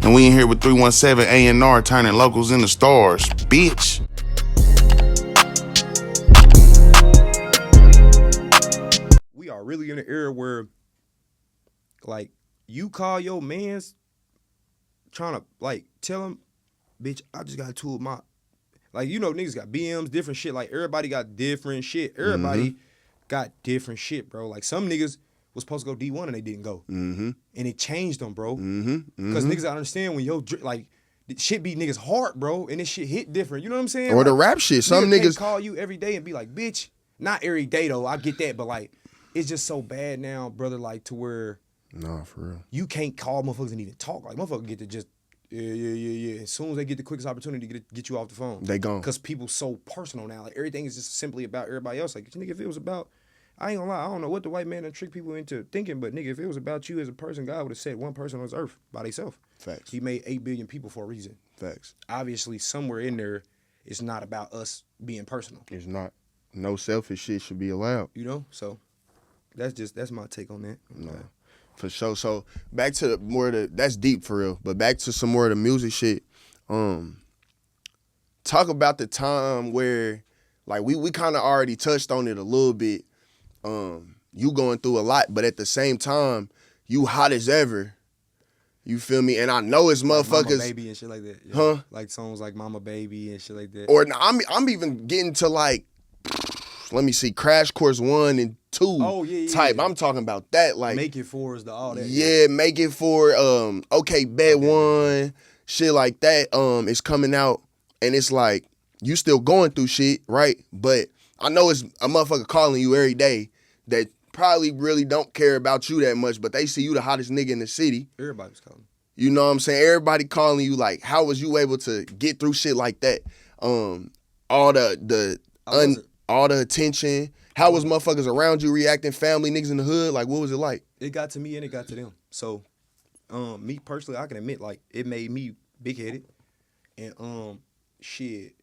And we in here with 317 A&R turning locals into stars, bitch. We are really in an era where, like, you call your mans trying to, like, tell him, bitch, I just got two of my, like, you know, niggas got BMs, different shit. Like, everybody got different shit. Everybody got different shit, bro. Like, some niggas was supposed to go D1 and they didn't go. And it changed them, bro. Because niggas gotta understand when like, shit beat niggas heart, bro, and this shit hit different. You know what I'm saying? Or like, the rap shit. Some niggas can't call you every day and be like, bitch. Not every day, though. I get that. But, like, it's just so bad now, brother, like, to where Nah, for real. you can't call motherfuckers and even talk. Like, motherfuckers get to just, yeah. As soon as they get the quickest opportunity to get you off the phone. They gone. Because people so personal now. Like, everything is just simply about everybody else. Like, nigga, if it was about, I ain't gonna lie, I don't know what the white man done trick people into thinking, but, nigga, if it was about you as a person, God would have set one person on this earth by themselves. Facts. He made 8 billion people for a reason. Facts. Obviously, somewhere in there, it's not about us being personal. It's not. No selfish shit should be allowed. You know? So, that's my take on that. No. For sure. So back to that's deep for real. But back to some more of the music shit. Talk about the time where, like, we kind of already touched on it a little bit. You going through a lot, but at the same time, you hot as ever. You feel me? And I know it's motherfuckers. Like Mama Baby and shit like that. Yeah. Huh? Like songs like Mama Baby and shit like that. Or I'm even getting to, like, let me see, Crash Course 1 and 2 type. I'm talking about that. Like, Make It For is the all that. Yeah, Make It For, okay, Bet One, shit like that. It's coming out, and it's like, you still going through shit, right? But I know it's a motherfucker calling you every day that probably really don't care about you that much, but they see you the hottest nigga in the city. Everybody was calling. You know what I'm saying? Everybody calling you, like, how was you able to get through shit like that? All the attention. How was motherfuckers around you reacting? Family, niggas in the hood? Like, what was it like? It got to me and it got to them. So, me personally, I can admit, like, it made me big-headed. And, shit,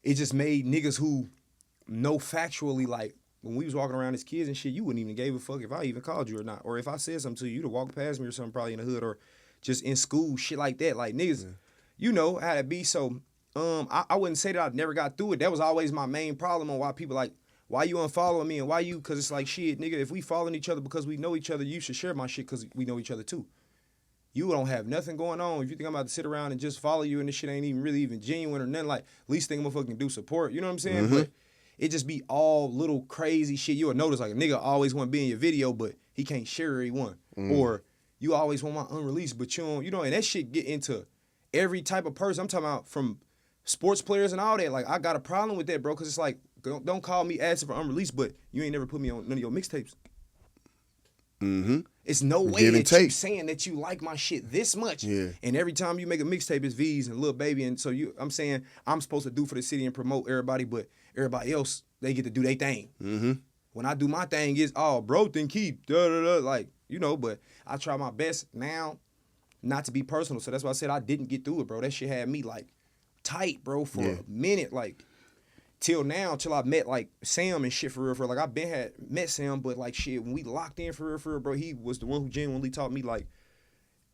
it just made niggas who know factually, like, when we was walking around as kids and shit, you wouldn't even gave a fuck if I even called you or not. Or if I said something to you, you'd have walked past me or something probably in the hood or just in school, shit like that. Like, niggas, you know how it be. So, I wouldn't say that I never got through it. That was always my main problem on why people like, why you unfollowing me and why you, because it's like, shit, nigga, if we following each other because we know each other, you should share my shit because we know each other too. You don't have nothing going on. If you think I'm about to sit around and just follow you and this shit ain't even really even genuine or nothing, like, least thing I'm fucking do support. You know what I'm saying? But it just be all little crazy shit. You'll notice, like, a nigga always want to be in your video, but he can't share every one. Or you always want my unreleased, but you don't, you know, and that shit get into every type of person. I'm talking about from sports players and all that. Like, I got a problem with that, bro, because it's like, don't call me asking for unreleased, but you ain't never put me on none of your mixtapes. It's no way that you saying that you like my shit this much. Yeah. And every time you make a mixtape, it's V's and Lil Baby. And so I'm saying I'm supposed to do for the city and promote everybody, but everybody else, they get to do their thing. When I do my thing, it's, oh, bro, think he, like, you know, but I try my best now not to be personal. So that's why I said I didn't get through it, bro. That shit had me, like, tight, bro, for a minute, like, till now, till I met, like, Sam and shit for real. Like, I had met Sam, but, like, shit, when we locked in for real, bro, he was the one who genuinely taught me, like,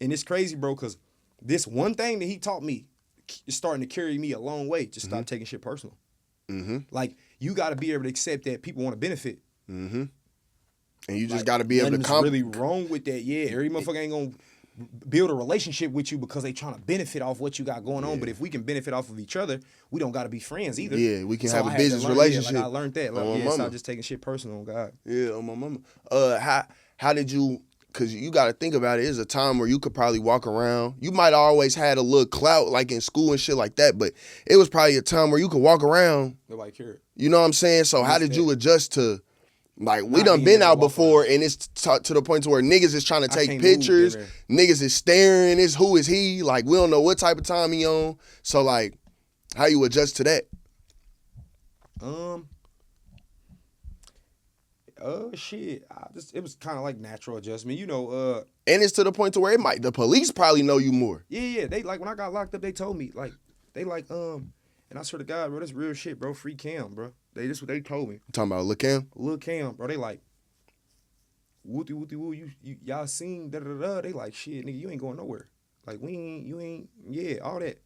and it's crazy, bro, because this one thing that he taught me is starting to carry me a long way. Just stop taking shit personal. Like, you got to be able to accept that people want to benefit. And you just Like, got to be able to nothing's really wrong with that. Yeah, every motherfucker ain't going to build a relationship with you because they trying to benefit off what you got going on. But if we can benefit off of each other, we don't got to be friends either. Yeah, we can So have I a had to business learn, relationship. Yeah, like, I learned that. Like, On my stop mama. just taking shit personal, on God. Yeah, on my mama. How did you, because you got to think about it, it's a time where you could probably walk around. You might always had a little clout, like in school and shit like that, but it was probably a time where you could walk around. Nobody cared. You know what I'm saying? So how did you adjust to, like, we done been out before, and it's to the point to where niggas is trying to take pictures, niggas is staring, it's who is he, like, we don't know what type of time he on. So, like, how you adjust to that? Shit. It was kind of like natural adjustment, you know. And it's to the point to where the police probably know you more. Yeah. They, like, when I got locked up, they told me, like, and I swear to God, bro, that's real shit, bro. Free Cam, bro. This what they told me. You talking about Lil Cam? Lil Cam, bro. They like, wooty woo. Y'all seen da da da. They like, shit, nigga, you ain't going nowhere. Like you ain't, yeah, all that.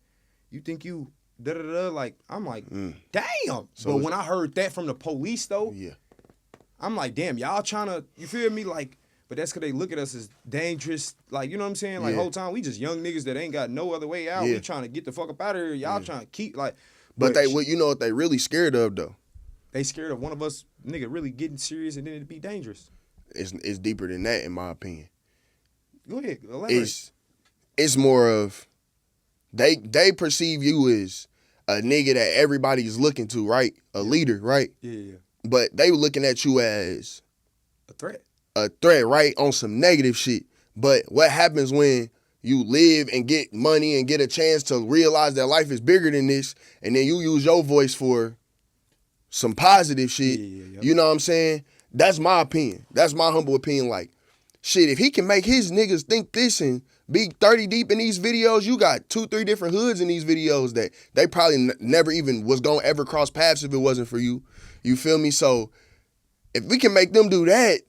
You think you da da da? Like I'm like, damn. So but when I heard that from the police though, yeah. I'm like, damn, y'all trying to, you feel me? Like, but that's because they look at us as dangerous. Like, you know what I'm saying? Like, Yeah. whole time we just young niggas that ain't got no other way out. Yeah. We trying to get the fuck up out of here. Y'all trying to keep like, But you know what they really scared of though? they scared of one of us, nigga, really getting serious and then it'd be dangerous. It's deeper than that, in my opinion. Go ahead, elaborate. It's more of they perceive you as a nigga that everybody's looking to, right? A leader, right? Yeah. But they were looking at you as A threat. right? On some negative shit. But what happens when you live and get money and get a chance to realize that life is bigger than this, and then you use your voice for some positive shit? Yeah. You know what I'm saying? That's my opinion. That's my humble opinion. Like, shit, if he can make his niggas think this and be 30 deep in these videos, you got 2-3 different hoods in these videos that they probably never even was gonna ever cross paths if it wasn't for you. You feel me? So if we can make them do that,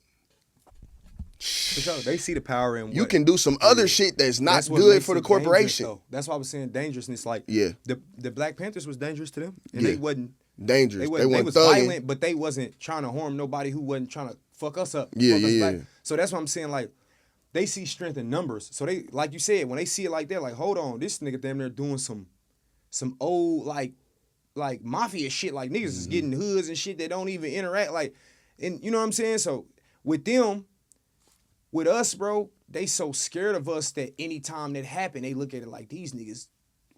For sure. They see the power in what, you can do some other shit that's not what good makes for the it corporation. dangerous, though. That's why I was saying dangerousness. Like, Yeah. the Black Panthers was dangerous to them, and Yeah. they wasn't Dangerous. They weren't was thugging. violent, but they wasn't trying to harm nobody who wasn't trying to fuck us up. Yeah, fuck us yeah, back. yeah. So that's what I'm saying. Like, they see strength in numbers. So they, like you said, when they see it like that, like, hold on, this nigga damn near doing some old like mafia shit. Like niggas is getting hoods and shit that don't even interact. Like, and you know what I'm saying? So with them, with us, bro, they so scared of us that anytime that happen, they look at it like these niggas.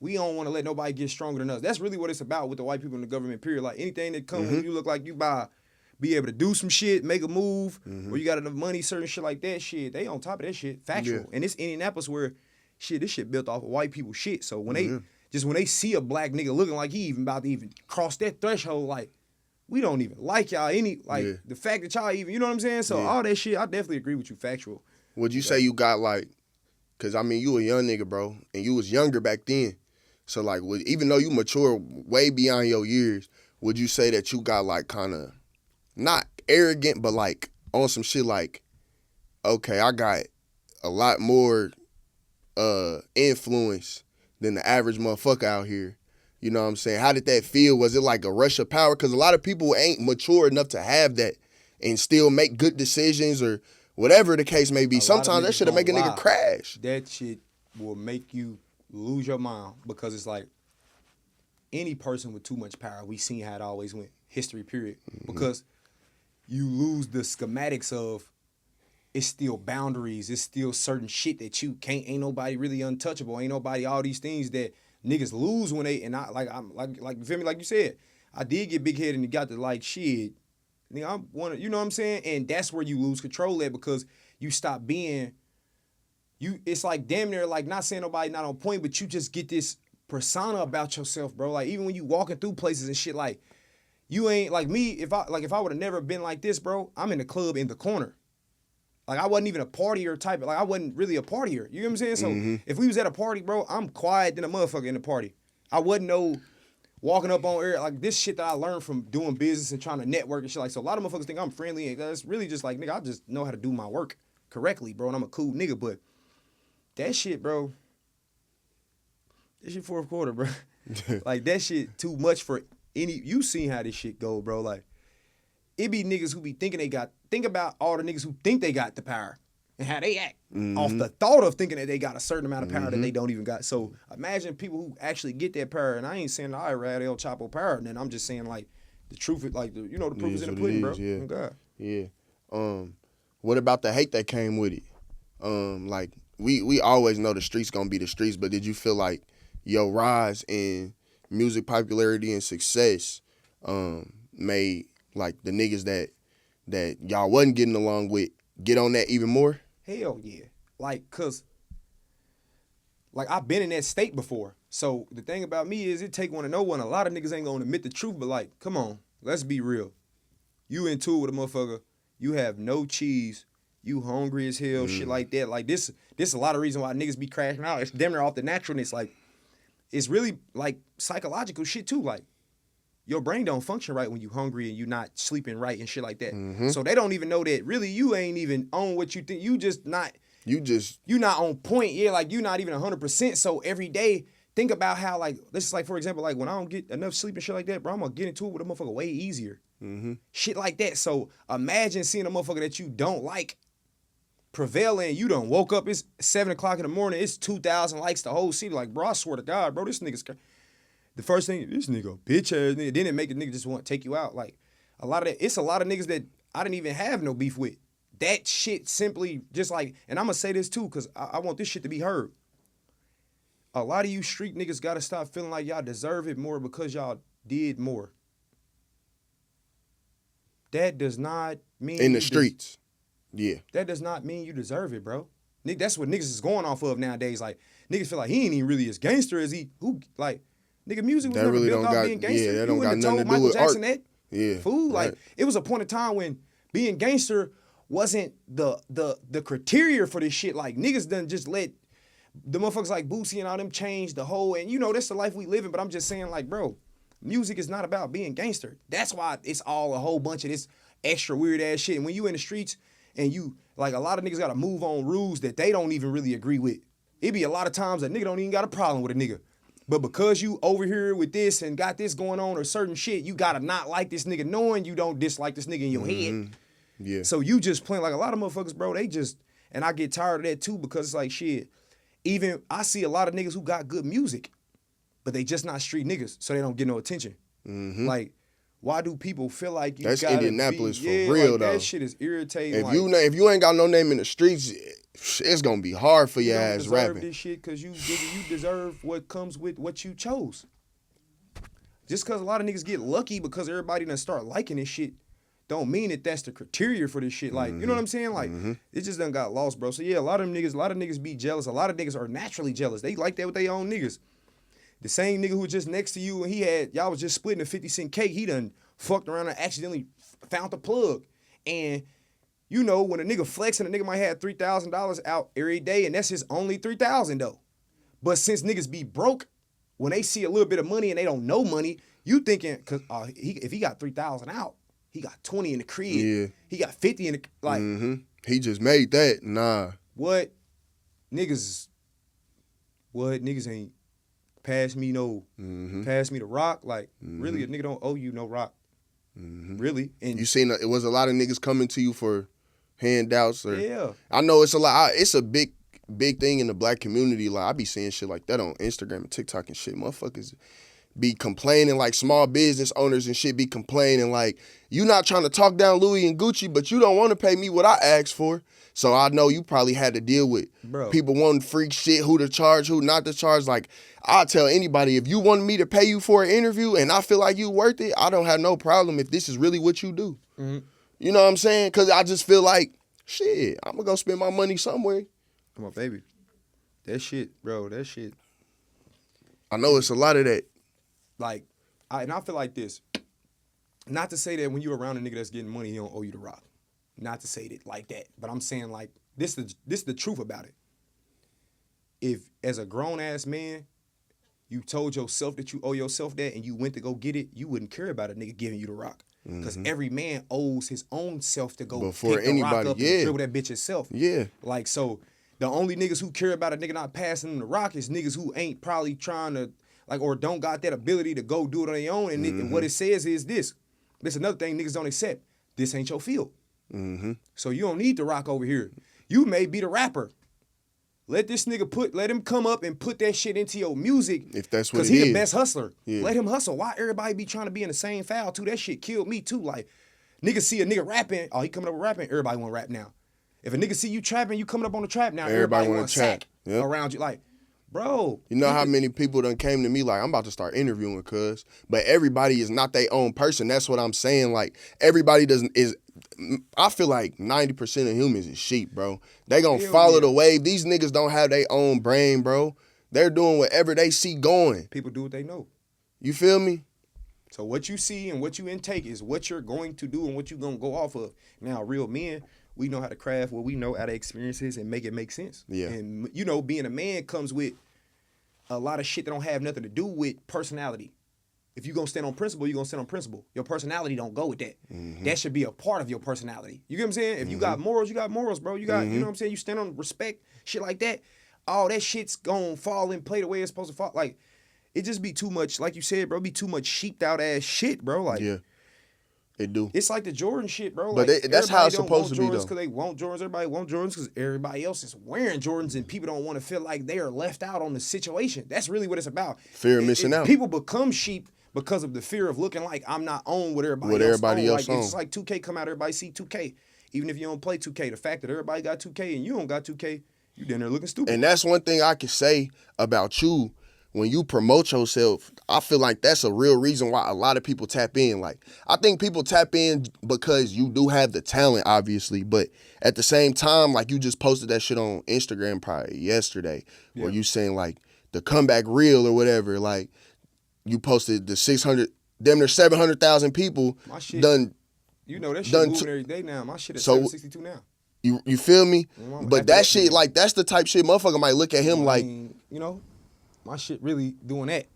We don't want to let nobody get stronger than us. That's really what it's about with the white people in the government, period. Like anything that comes when you look like you be able to do some shit, make a move, or you got enough money, certain shit like that, shit, they on top of that shit, factual. Yeah. And it's Indianapolis where, shit, this shit built off of white people shit. So when they see a black nigga looking like he even about to even cross that threshold, like, we don't even like y'all the fact that y'all even, you know what I'm saying? So all that shit, I definitely agree with you, factual. Would you say you got like, cause I mean you a young nigga, bro, and you was younger back then. So like, even though you mature way beyond your years, would you say that you got like kind of not arrogant, but like on some shit like, okay, I got a lot more influence than the average motherfucker out here. You know what I'm saying? How did that feel? Was it like a rush of power? Because a lot of people ain't mature enough to have that and still make good decisions or whatever the case may be. Sometimes that shit'll make a nigga crash. That shit will make you lose your mind because it's like any person with too much power, we seen how it always went. History, period. Because you lose the schematics of it's still boundaries, it's still certain shit that you can't, ain't nobody really untouchable, ain't nobody, all these things that niggas lose when they, and I'm like you feel me, like you said, I did get big headed and got to like shit. Nigga, I'm one, you know what I'm saying? And that's where you lose control at because you stop being, it's like damn near like not saying nobody not on point, but you just get this persona about yourself, bro. Like even when you walking through places and shit, like you ain't like me. If I would have never been like this, bro, I'm in the club in the corner. Like I wasn't even a partier type. Like I wasn't really a partier. You know what I'm saying? So if we was at a party, bro, I'm quiet than a motherfucker in the party. I wasn't no walking up on air like this shit that I learned from doing business and trying to network and shit. Like so, a lot of motherfuckers think I'm friendly and it's really just like nigga, I just know how to do my work correctly, bro, and I'm a cool nigga. But that shit, bro, that shit fourth quarter, bro. Like that shit too much for any. You seen how this shit go, bro? Like it be niggas who be thinking they got. Think about all the niggas who think they got the power and how they act off the thought of thinking that they got a certain amount of power that they don't even got. So imagine people who actually get that power. And I ain't saying I rad El Chapo power. And then I'm just saying like the truth, like the proof is in the pudding, bro. Yeah. Oh, God. Yeah. What about the hate that came with it? Like we always know the streets gonna be the streets, but did you feel like your rise in music popularity and success made like the niggas that y'all wasn't getting along with get on that even more? Hell yeah. Like, cause like I've been in that state before. So the thing about me is it take one to know one. A lot of niggas ain't gonna admit the truth, but like, come on, let's be real. You in tour with a motherfucker, you have no cheese, you hungry as hell, shit like that. Like this a lot of reason why niggas be crashing out. It's damn near off the naturalness. Like, it's really like psychological shit too. Like, your brain don't function right when you hungry and you not sleeping right and shit like that. So they don't even know that really you ain't even on what you think. You just not, you not on point. Yeah, like you not even 100%. So every day, think about how like this is like for example, like when I don't get enough sleep and shit like that, bro, I'm gonna get into it with a motherfucker way easier. Shit like that. So imagine seeing a motherfucker that you don't like prevailing. You done woke up. It's 7 o'clock in the morning. It's 2,000 likes. The whole city. Like, bro, I swear to God, bro, this nigga's. The first thing, this nigga bitch ass nigga. Then it make a nigga just want to take you out. Like a lot of that. It's a lot of niggas that I didn't even have no beef with. That shit simply just like. And I'm gonna say this too, cause I want this shit to be heard. A lot of you street niggas gotta stop feeling like y'all deserve it more because y'all did more. That does not mean in the streets. Yeah. That does not mean you deserve it, bro. Nigga, that's what niggas is going off of nowadays. Like niggas feel like he ain't even really as gangster as he. Who like nigga? Music was That never really built don't off got- being gangster. yeah, that You don't wouldn't got have nothing told to do Michael with Jackson art. that. Yeah. Fool. Like right. it was a point of time when being gangster wasn't the criteria for this shit. Like niggas done just let the motherfuckers like Boosie and all them change the whole. And you know that's the life we live in. But I'm just saying, like, bro, music is not about being gangster. That's why it's all a whole bunch of this extra weird ass shit. And when you in the streets and you like a lot of niggas gotta move on rules that they don't even really agree with. It be a lot of times that nigga don't even got a problem with a nigga. But because you over here with this and got this going on or certain shit, you gotta not like this nigga knowing you don't dislike this nigga in your head. Yeah. So you just playing like a lot of motherfuckers, bro, they just, and I get tired of that too because it's like shit. Even I see a lot of niggas who got good music, but they just not street niggas, so they don't get no attention. Like, why do people feel like you That's gotta Indianapolis be, for real, like, though. That shit is irritating. If like, you ain't got no name in the streets, it's gonna be hard for you your don't ass deserve rapping. this shit because you deserve what comes with what you chose. Just because a lot of niggas get lucky because everybody done start liking this shit, don't mean that that's the criteria for this shit. Like, you know what I'm saying? Like, it just done got lost, bro. So yeah, a lot of niggas be jealous. A lot of niggas are naturally jealous. They like that with their own niggas. The same nigga who was just next to you and y'all was just splitting a 50-cent cake, he done fucked around and accidentally found the plug. And you know, when a nigga flexing, a nigga might have $3,000 out every day, and that's his only $3,000 though. But since niggas be broke, when they see a little bit of money and they don't know money, you thinking, cause if he got 3,000 out, he got 20 in the crib. Yeah. He got 50 in the like. He just made that. Nah. What niggas ain't pass me the rock. Like really, a nigga don't owe you no rock. Really, and You seen it was a lot of niggas coming to you for handouts or yeah. I know it's a lot. It's a big thing in the black community. Like I be seeing shit like that on Instagram and TikTok and shit. Motherfuckers be complaining, like small business owners and shit be complaining like, you not trying to talk down Louis and Gucci, but you don't want to pay me what I asked for. So I know you probably had to deal with people wanting freak shit, who to charge, who not to charge. Like I'll tell anybody, if you want me to pay you for an interview and I feel like you worth it, I don't have no problem if this is really what you do. You know what I'm saying? Because I just feel like, shit, I'm going to go spend my money somewhere. Come on, baby. That shit, bro, that shit. I know it's a lot of that. Like, I feel like this. Not to say that when you're around a nigga that's getting money, he don't owe you the rock. Not to say that like that. But I'm saying like, this is the truth about it. If, as a grown-ass man, you told yourself that you owe yourself that and you went to go get it, you wouldn't care about a nigga giving you the rock. Because every man owes his own self to go Before pick the rock anybody, up yeah. and dribble that bitch himself. Yeah. Like, so the only niggas who care about a nigga not passing them the rock is niggas who ain't probably trying to, like, or don't got that ability to go do it on their own. And what it says is this. This another thing niggas don't accept. This ain't your field. So you don't need the rock over here. You may be the rapper. Let this nigga let him come up and put that shit into your music. If that's what Because it he is. the best hustler. Yeah. Let him hustle. Why everybody be trying to be in the same foul too? That shit killed me too. Like, niggas see a nigga rapping, oh, he coming up with rapping, everybody want to rap now. If a nigga see you trapping, you coming up on the trap now, everybody want to trap. sack Yep. around you. Like, bro. You know how many people done came to me like, I'm about to start interviewing cuz. But everybody is not their own person. That's what I'm saying. Like, everybody I feel like 90% of humans is sheep, bro. They gonna follow the wave. These niggas don't have their own brain, bro. They're doing whatever they see going. People do what they know. You feel me? So what you see and what you intake is what you're going to do and what you're going to go off of. Now, real men, we know how to craft what we know out of experiences and make it make sense. Yeah. And, you know, being a man comes with a lot of shit that don't have nothing to do with personality. If you gonna stand on principle, you gonna stand on principle. Your personality don't go with that. That should be a part of your personality. You get what I'm saying? If you got morals, bro. You got, you know what I'm saying? You stand on respect, shit like that. All that shit's gonna fall in play the way it's supposed to fall. Like, it just be too much, like you said, bro, be too much sheeped out ass shit, bro. Like, Yeah, it do. it's like the Jordan shit, bro. But Like, that's how it's supposed to be, Jordans though. because they want Jordans. Everybody want Jordans because everybody else is wearing Jordans, and people don't want to feel like they are left out on the situation. That's really what it's about. Fear of missing out. People become sheep because of the fear of looking like I'm not on what everybody else on. Like, it's like 2K come out, everybody see 2K. Even if you don't play 2K, the fact that everybody got 2K and you don't got 2K, you down there looking stupid. And that's one thing I can say about you. When you promote yourself, I feel like that's a real reason why a lot of people tap in. Like, I think people tap in because you do have the talent, obviously, but at the same time, like, you just posted that shit on Instagram probably yesterday, where you saying, like, the comeback reel or whatever, like, you posted the 600, damn near 700,000 people My shit, done. You know that shit done moving every day now. My shit is So- 762 now. You feel me? But after that that shit, shit- like, that's the type shit motherfucker might look at him I like, mean, you know, my shit really doing that.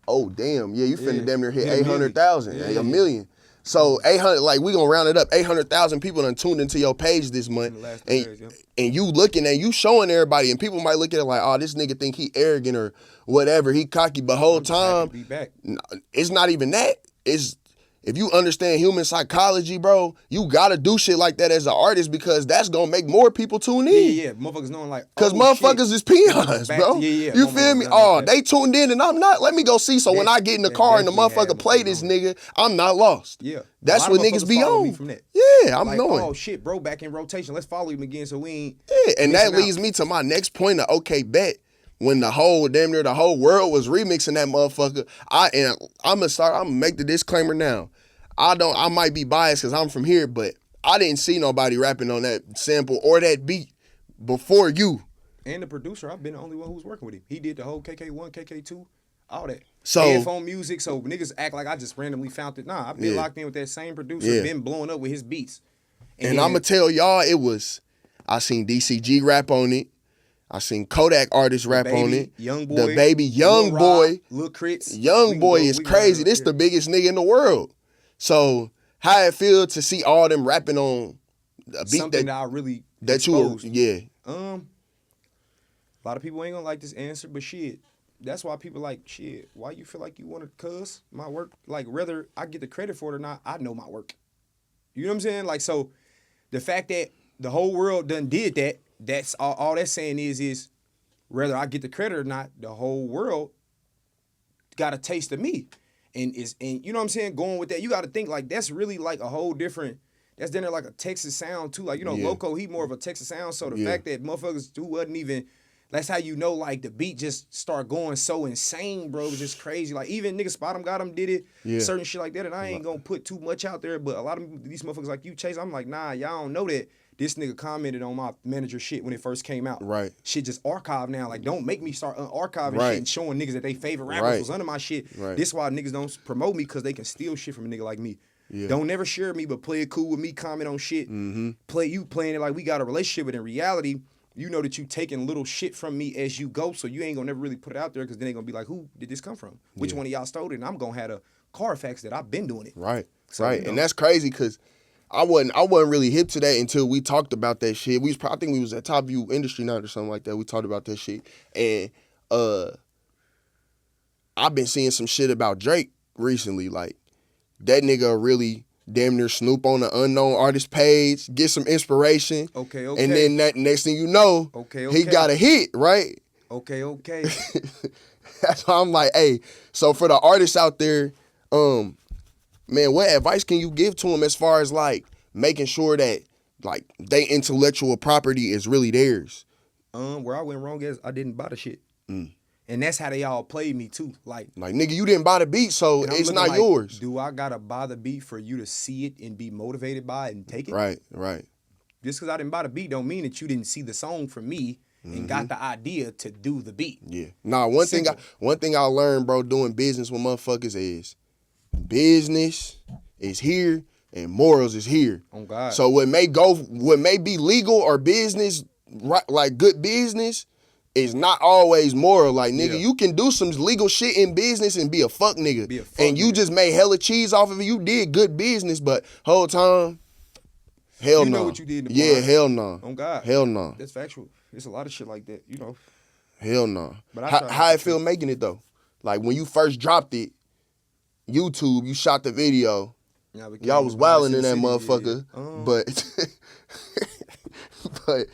oh damn, yeah, you finna Yeah. damn near hit Hit a million. 800,000, Yeah. a million. So 800, like, we gonna round it up. 800,000 people done tuned into your page this month, In the last and 2 days, yeah. and you looking and you showing everybody, and people might look at it like, oh, this nigga think he arrogant or whatever, he cocky. But whole I'm just happy time, to be back. it's not even that. It's if you understand human psychology, bro, you gotta do shit like that as an artist because that's gonna make more people tune in. Yeah. Motherfuckers knowing like, Cause oh, motherfuckers shit. is peons, Back- bro. yeah. You feel me? Motherfuckers Oh, like they tuned in and I'm not. Let me go see. So when I get in the that car and the definitely motherfucker had play motherfuckers this on nigga, I'm not lost. Yeah. That's A lot what of niggas motherfuckers be follow me on. from that. Yeah, I'm like, knowing. oh shit, bro, back in rotation. Let's follow him again so we ain't. Yeah, and that missing out. leads me to my next point of okay, bet. When the whole damn near the whole world was remixing that motherfucker, I'm gonna make the disclaimer now. I might be biased because I'm from here, but I didn't see nobody rapping on that sample or that beat before you. And the producer, I've been the only one who was working with him. He did the whole KK1, KK2, all that. So- headphone music, so niggas act like I just randomly found it. Nah, I've been Yeah. locked in with that same producer, Yeah. been blowing up with his beats. And I'm gonna tell y'all, I seen DCG rap on it. I seen Kodak artists rap on it. Youngboy, The baby Youngboy. Lil Crits. Youngboy is crazy. This the biggest nigga in the world. So how it feel to see all them rapping on a beat something that I really that you were, exposed. yeah. A lot of people ain't gonna like this answer, but shit, that's why people like, shit, why you feel like you want to cuss my work? Like, whether I get the credit for it or not, I know my work. You know what I'm saying? Like, so the fact that the whole world done did that, that's all that's saying is whether I get the credit or not, the whole world got a taste of me. And you know what I'm saying? Going with that, you got to think like that's really like a whole different. That's then like a Texas sound too. Like, you know, Yeah. Loco, he more of a Texas sound. So the Yeah. fact that motherfuckers who wasn't even, that's how you know like the beat just start going so insane, bro. It was just crazy. Like even nigga Spot 'em Got 'em did it, Yeah. certain shit like that. And I ain't gonna put too much out there, but a lot of these motherfuckers like you, Chase, I'm like, nah, y'all don't know that. This nigga commented on my manager shit when it first came out. Right. Shit just archived now. Like, don't make me start archiving Right. shit and showing niggas that they favorite rappers Right. was under my shit. Right. This why niggas don't promote me because they can steal shit from a nigga like me. Yeah. Don't never share me, but play it cool with me, comment on shit. Mm-hmm. Playing it like we got a relationship, but in reality, you know that you taking little shit from me as you go, so you ain't gonna never really put it out there because then they gonna be like, who did this come from? Which Yeah. one of y'all stole it? And I'm gonna have a Carfax that I've been doing it. Right. So, right. you know. And that's crazy because I wasn't really hip to that until we talked about that shit. I think we was at Top View Industry Night or something like that. We talked about that shit. And I've been seeing some shit about Drake recently. Like, that nigga really damn near snoop on the unknown artist page, get some inspiration. Okay. And then that next thing you know, Okay. he got a hit, right? Okay. That's why I'm like, hey, so for the artists out there, man, what advice can you give to them as far as like making sure that like they intellectual property is really theirs? Where I went wrong is I didn't buy the shit. Mm. And that's how they all played me too. Like nigga, you didn't buy the beat, so and I'm it's looking not like, yours. Do I gotta buy the beat for you to see it and be motivated by it and take it? Right. Just because I didn't buy the beat don't mean that you didn't see the song from me and got the idea to do the beat. Yeah. Nah, one thing I learned, bro, doing business with motherfuckers is business is here and morals is here. Oh God. So what may be legal or business, right, like good business, is not always moral. Like, nigga, Yeah. you can do some legal shit in business and be a fuck nigga. Be a fuck and you nigga. just made hella cheese off of it. You did good business, but whole time, hell no. You know what you did in the Yeah, bar. hell no. On God. Hell no. That's factual. There's a lot of shit like that, you know. Hell no. But I try not How to it feel making it, though? Like, when you first dropped it, YouTube, you shot the video. Yeah, we Y'all came was to wilding in that City, motherfucker. yeah. But, but,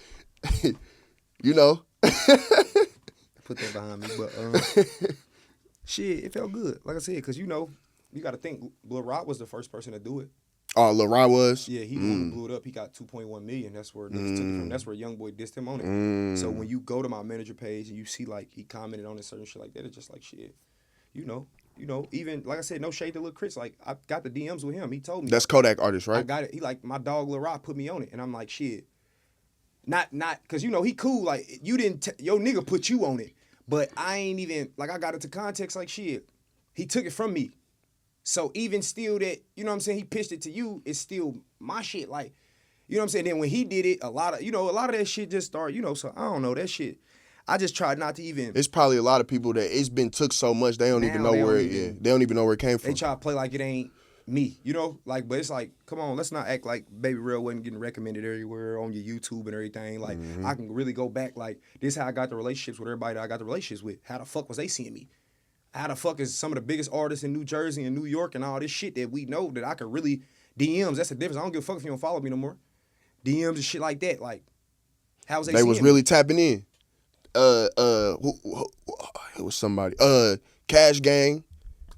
you know. Put that behind me. But shit, it felt good. Like I said, because, you know, you got to think, Lil Rock was the first person to do it. Oh, Lil Ron was? Yeah, he the one who blew it up. He got 2.1 million. That's where niggas took it from. That's where Youngboy dissed him on it. So when you go to my manager page and you see, like, he commented on it, certain shit like that, it's just like, shit, you know, even, like I said, no shade to Lil Chris. Like, I got the DMs with him. He told me. That's Kodak artist, I right? got it. He like, my dog Lil Rock put me on it. And I'm like, shit. Not, because, you know, he cool. Like, you didn't, your nigga put you on it. But I ain't even, like, I got it to context like, shit, he took it from me. So even still that, you know what I'm saying, he pitched it to you, it's still my shit. Like, you know what I'm saying? Then when he did it, a lot of that shit just started, you know, so I don't know, that shit. I just tried not to even. It's probably a lot of people that it's been took so much they don't even know where they don't even know where it came from. They try to play like it ain't me, you know? Like, but it's like, come on, let's not act like Baby Real wasn't getting recommended everywhere on your YouTube and everything. Like, I can really go back, like, this is how I got the relationships with everybody that I got the relationships with. How the fuck was they seeing me? How the fuck is some of the biggest artists in New Jersey and New York and all this shit that we know that I could really DMs? That's the difference. I don't give a fuck if you don't follow me no more. DMs and shit like that. Like, how was they was really tapping in. It was somebody. Cash Gang.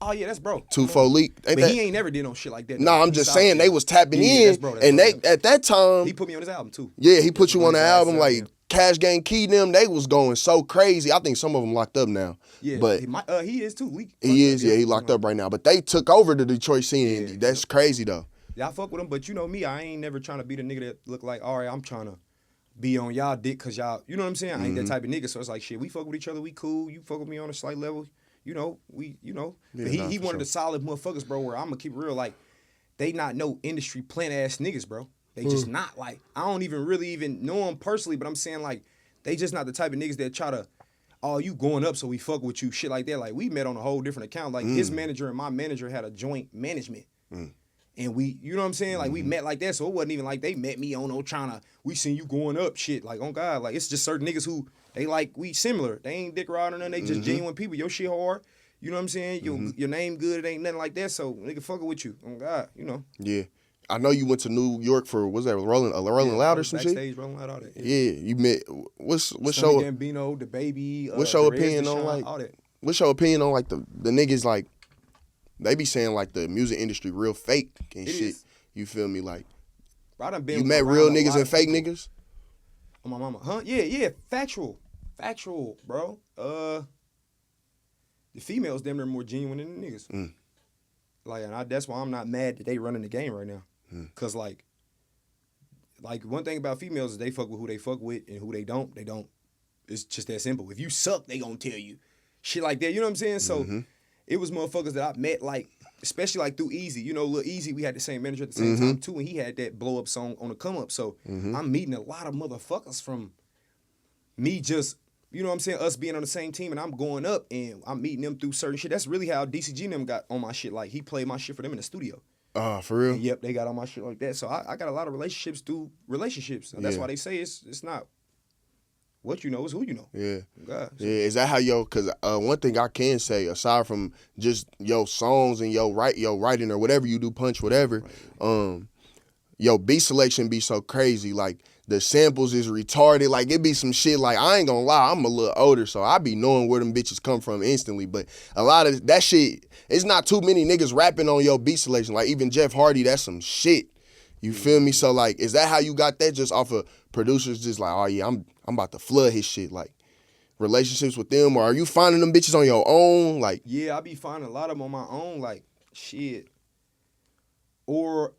Oh yeah, that's bro. 2-4 Leak. But he ain't never did no shit like that. No, I'm just saying they was tapping Yeah, in, that's bro, and bro. they at that time. He put me on his album too. Yeah, he put you on the his album. ass Like out, Cash Gang Key them, they was going so crazy. I think some of them locked up now. Yeah, but he is too. he is. Yeah, he locked up right now. But they took over the Detroit scene. Yeah, That's crazy though. Yeah, I fuck with him, but you know me, I ain't never trying to be the nigga that look like, all right, I'm trying to be on y'all dick because y'all, you know what I'm saying? I ain't that type of nigga. So it's like, shit, we fuck with each other, we cool. You fuck with me on a slight level. You know, Yeah, But he for one of the solid motherfuckers, bro, where I'm going to keep it real. Like, they not no industry plant ass niggas, bro. They just not. Like, I don't even really know them personally, but I'm saying, like, they just not the type of niggas that try to, oh, you going up so we fuck with you, shit like that. Like, we met on a whole different account. Like, his manager and my manager had a joint management. And we, you know what I'm saying? Like, we met like that, so it wasn't even like they met me on no trying to, we seen you going up shit. Like, on God, like, it's just certain niggas who, they like, we similar. They ain't dick riding or nothing. They just genuine people. Your shit hard. You know what I'm saying? Your name good. It ain't nothing like that, so nigga fucking with you. On God, you know. Yeah. I know you went to New York for, what's that, Rolling Loud or some shit? Backstage, Rolling Loud, all that. Yeah, you met, what's Sonny your, Gambino, the baby. what's your Perez, opinion Deshaun, on, like, all that. what's your opinion on, like, the niggas, like, they be saying, like, the music industry real fake and It shit. is. You feel me? Like, Bro, I done been you met around real a niggas lot and of fake people. niggas? Oh, my mama. Huh? Yeah. Factual, bro. The females, them, they're more genuine than the niggas. Like, and that's why I'm not mad that they running the game right now. Cause like one thing about females is they fuck with who they fuck with, and who they don't, they don't. It's just that simple. If you suck, they gonna tell you shit like that. You know what I'm saying? So it was motherfuckers that I met, like, especially like through Easy. You know, Lil Easy, we had the same manager at the same time too, and he had that blow up song on the come up. So I'm meeting a lot of motherfuckers from me just, you know what I'm saying, us being on the same team, and I'm going up and I'm meeting them through certain shit. That's really how DCG and them got on my shit. Like, he played my shit for them in the studio. For real? And yep, they got on my shit like that. So I got a lot of relationships through relationships. And that's Yeah. why they say it's not what you know, it's who you know. Yeah. God. So, Yeah, is that how because one thing I can say, aside from just your songs and your writing or whatever you do, punch, whatever, your beat selection be so crazy. Like, the samples is retarded. Like, it be some shit, like, I ain't gonna lie, I'm a little older, so I be knowing where them bitches come from instantly. But a lot of that shit, it's not too many niggas rapping on your beat selection. Like, even Jeff Hardy, that's some shit. You feel me? So, like, is that how you got that, just off of producers just like, oh yeah, I'm about to flood his shit, like, relationships with them? Or are you finding them bitches on your own? Like, yeah, I be finding a lot of them on my own, like, shit. Or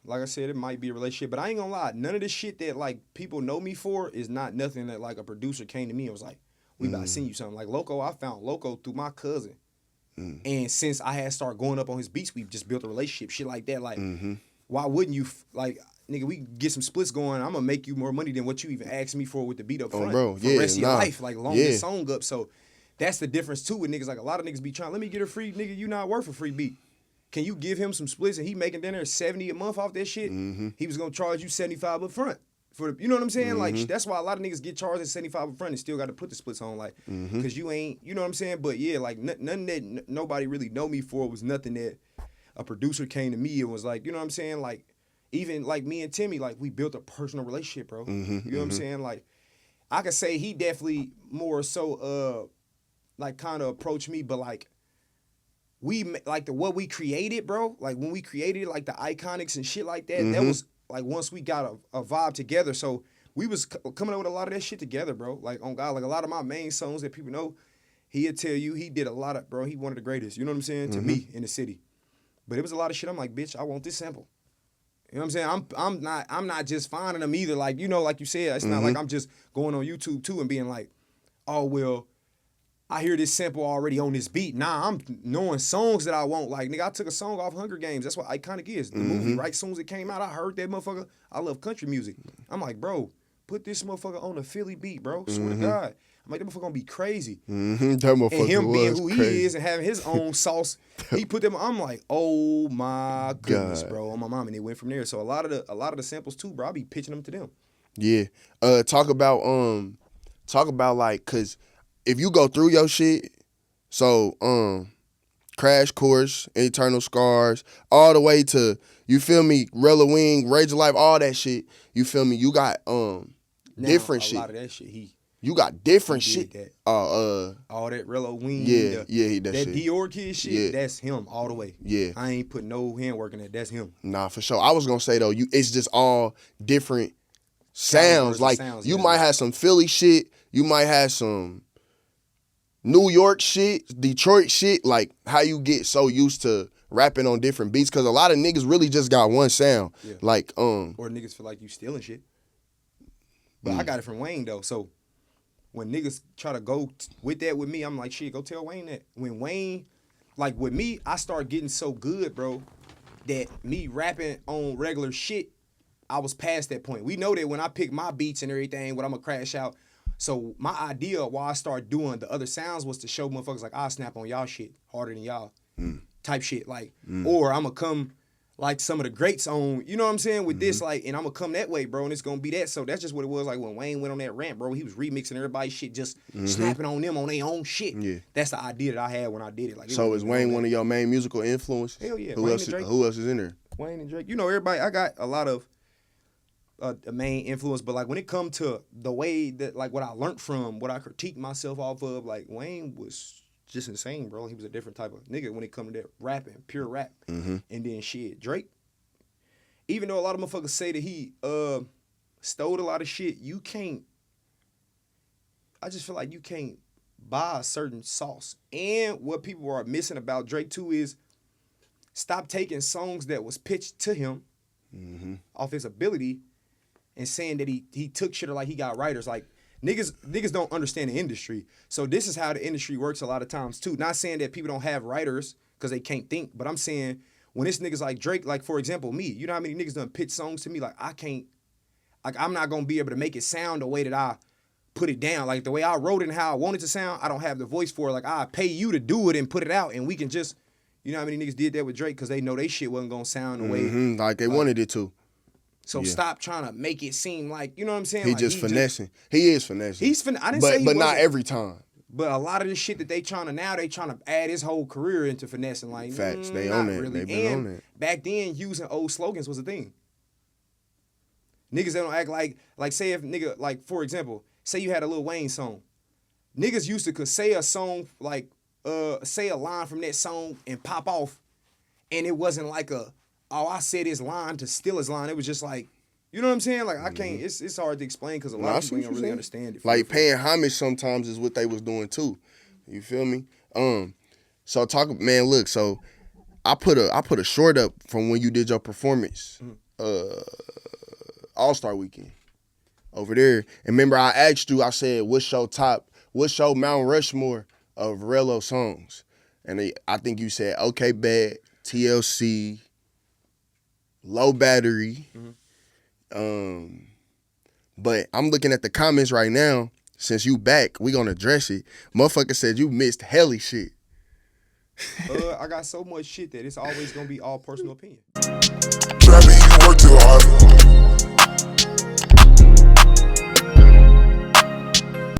like I said, it might be a relationship, but I ain't gonna lie, none of the shit that, like, people know me for is not nothing that, like, a producer came to me and was like, we about to send you something. Like, Loco, I found Loco through my cousin. And since I had started going up on his beats, we just built a relationship, shit like that. Like, why wouldn't you, like, nigga, we get some splits going. I'm gonna make you more money than what you even asked me for with the beat up front bro, for the rest of your life, like long yeah. as song up. So that's the difference too with niggas. Like a lot of niggas be trying, let me get a free nigga. You not worth a free beat. Can you give him some splits and he making down there 70 a month off that shit? He was gonna charge you 75 up front. For the, you know what I'm saying? Like that's why a lot of niggas get charged at 75 up front and still got to put the splits on, like, cause you ain't, you know what I'm saying? But yeah, like nothing that nobody really know me for was nothing that a producer came to me and was like, you know what I'm saying? Like even like me and Timmy, like we built a personal relationship, bro. You know what I'm saying? Like I could say he definitely more so like kind of approached me, but like we like what we created, bro. Like when we created like the iconics and shit like that, that was like once we got a vibe together. So we was coming up with a lot of that shit together, bro. Like on God, like a lot of my main songs that people know, he'll tell you he did a lot of, bro. He one of the greatest. You know what I'm saying? To me in the city. But it was a lot of shit. I'm like, bitch, I want this sample. You know what I'm saying? I'm not just finding them either. Like, you know, like you said, it's not like I'm just going on YouTube too and being like, oh well, I hear this sample already on this beat. Nah, I'm knowing songs that I want. Like, nigga, I took a song off Hunger Games. That's what Iconic is. The movie, right? As soon as it came out, I heard that motherfucker. I love country music. I'm like, bro, put this motherfucker on a Philly beat, bro. Swear to God. I'm like, that motherfucker gonna be crazy. That motherfucker And him being was who crazy. he is and having his own sauce, he put them. I'm like, oh my goodness, God. bro, on my mom, and it went from there. So a lot of the samples too, bro. I be pitching them to them. Yeah. Talk about like, cause if you go through your shit, so Crash Course, Eternal Scars, all the way to, you feel me, Rello Wing, Rage of Life, all that shit. You feel me? You got Now, different a shit. lot of that shit, You got different he did shit. that. All that Rello Wing, Yeah, he that shit. Dior kid shit, Yeah. that's him all the way. Yeah. I ain't put no handwork in that. That's him. Nah, for sure. I was gonna say though, it's just all different sounds. Calibers of Like sounds, you yeah. might have some Philly shit, you might have some New York shit, Detroit shit, like how you get so used to rapping on different beats, cause a lot of niggas really just got one sound. Yeah. Like Or niggas feel like you stealing shit. But I got it from Wayne though. So when niggas try to go with that with me, I'm like, shit, go tell Wayne that. When Wayne, like with me, I start getting so good, bro, that me rapping on regular shit, I was past that point. We know that when I pick my beats and everything, when I'm gonna crash out. So my idea why I started doing the other sounds was to show motherfuckers like I'll snap on y'all shit harder than y'all type shit. Like, or I'm gonna come like some of the greats on, you know what I'm saying, with this, like, and I'm gonna come that way, bro, and it's gonna be that. So that's just what it was like when Wayne went on that rant, bro. He was remixing everybody's shit, just snapping on them on their own shit. Yeah. That's the idea that I had when I did it. Like, so is Wayne one of your main musical influences? Hell yeah, Who Wayne else? and Drake. Who else is in there? Wayne and Drake. You know, everybody, I got a lot of a main influence, but like when it come to the way that, like what I learned from, what I critiqued myself off of, like Wayne was just insane, bro. He was a different type of nigga when it come to that rapping, pure rap. And then shit, Drake, even though a lot of motherfuckers say that he stole a lot of shit, you can't, I just feel like you can't buy a certain sauce. And what people are missing about Drake too is stop taking songs that was pitched to him off his ability and saying that he took shit or like he got writers. Like niggas don't understand the industry. So this is how the industry works a lot of times too. Not saying that people don't have writers because they can't think, but I'm saying when it's niggas like Drake, like for example, me, you know how many niggas done pitch songs to me? Like I can't, like I'm not gonna be able to make it sound the way that I put it down. Like the way I wrote it and how I want it to sound, I don't have the voice for it. Like I pay you to do it and put it out and we can just, you know how many niggas did that with Drake because they know they shit wasn't gonna sound the way. Like they wanted it to. So stop trying to make it seem like, you know what I'm saying? He like, just finessing. He is finessing. He's I didn't say he but not wasn't. every time. But a lot of the shit that they trying to add his whole career into finessing. Like, Facts. They not own it. really. They been and on it. back then, using old slogans was a thing. Niggas that don't act like say if nigga, like for example, say you had a Lil Wayne song. Niggas used to could say a song, like, say a line from that song and pop off, and it wasn't like I said his line to steal his line. It was just like, you know what I'm saying? Like I can't. It's hard to explain because a lot of people don't really understand it. Like paying homage sometimes is what they was doing too. You feel me? So man. Look, so I put a short up from when you did your performance, All-Star Weekend over there. And remember, I asked you. I said, what's your Mount Rushmore of Rello songs? And I think you said, okay, bad, TLC, Low Battery. But I'm looking at the comments right now. Since you back, we gonna address it. Motherfucker said you missed helly shit. I got so much shit that it's always gonna be all personal opinion. Trapping, you work too hard.